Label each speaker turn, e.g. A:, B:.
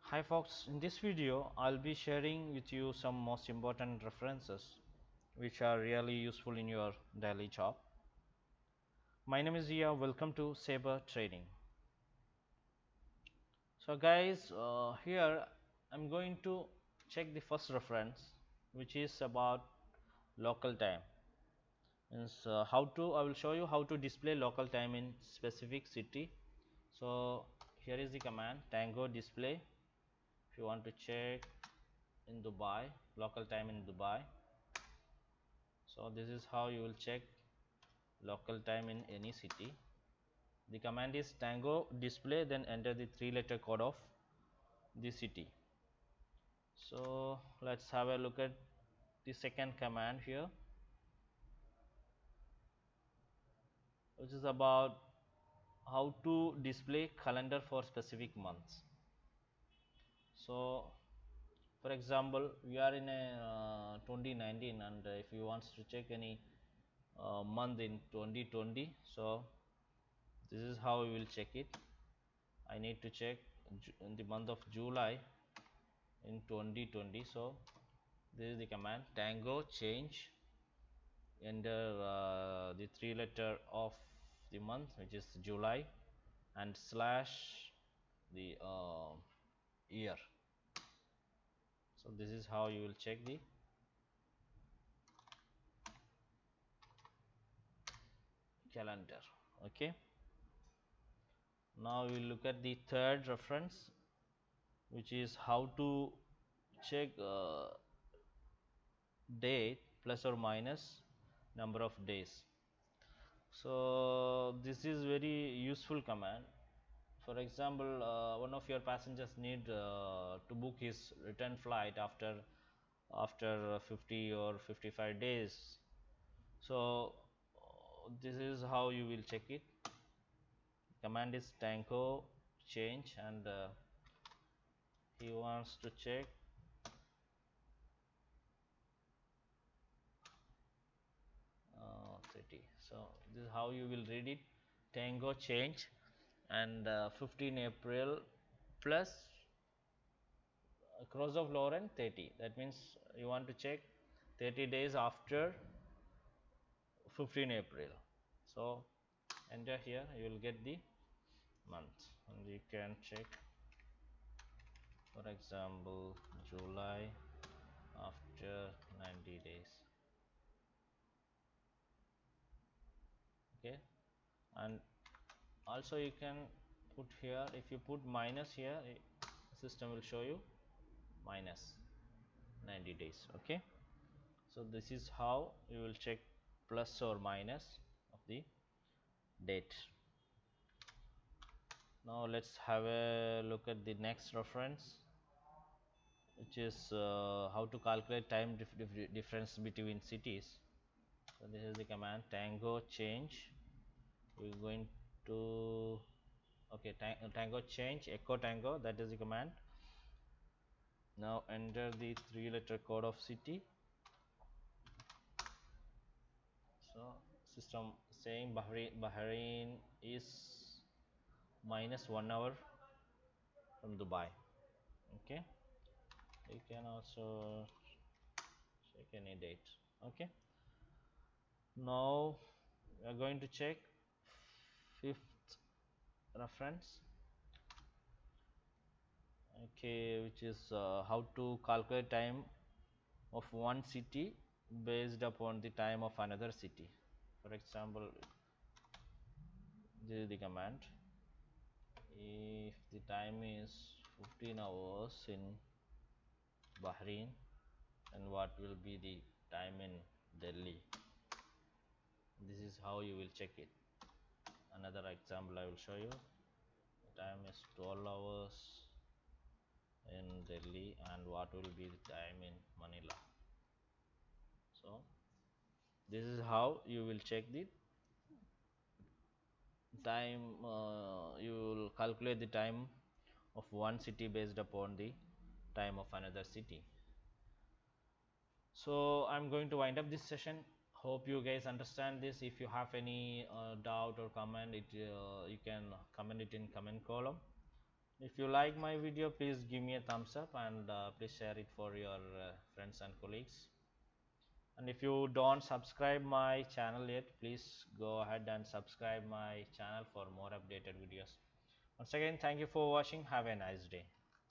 A: Hi folks, in this video I'll be sharing with you some most important references which are really useful in your daily job. My name is Zia, welcome to Sabre Trading. So guys, here I'm going to check the first reference which is about local time. Means I will show you how to display local time in specific city. So here is the command tango display. If you want to check in Dubai, local time in Dubai. So this is how you will check local time in any city. The command is tango display, then enter the 3-letter code of the city. So let's have a look at the second command here, which is about how to display calendar for specific months. So for example, we are in a 2019, and if you want to check any month in 2020, so this is how we will check it. I need to check in the month of July in 2020. So this is the command tango change, enter the 3-letter of the month, which is July, and slash the year. So this is how you will check the calendar. Okay, now we will look at the third reference, which is how to check date plus or minus number of days. So this is very useful command. For example, one of your passengers need to book his return flight after 50 or 55 days. So this is how you will check it. Command is tango change, and he wants to check 30. So this is how you will read it, tango change, and 15 April plus cross of Lauren 30. That means you want to check 30 days after 15 April. So enter here, you will get the month, and you can check, for example, July after 90 days. Okay, and also you can put here, if you put minus here, system will show you minus 90 days. Okay, so this is how you will check plus or minus of the date. Now let's have a look at the next reference, which is how to calculate time difference between cities. So this is the command tango change. We're going to tango change echo tango, that is the command. Now enter the 3-letter code of city. So system saying Bahrain is minus 1 hour from Dubai. Okay, you can also check any date. Okay, now we are going to check fifth reference, okay, which is how to calculate time of one city based upon the time of another city. For example, this is the command, if the time is 15 hours in Bahrain, and what will be the time in Delhi. This is how you will check it. Another example I will show you. The time is 12 hours in Delhi, and what will be the time in Manila. So this is how you will check the time, you will calculate the time of one city based upon the time of another city. So I'm going to wind up this session. Hope you guys understand this. If you have any doubt or comment, you can comment it in comment column. If you like my video, please give me a thumbs up, and please share it for your friends and colleagues. And if you don't subscribe my channel yet, please go ahead and subscribe my channel for more updated videos. Once again, thank you for watching. Have a nice day.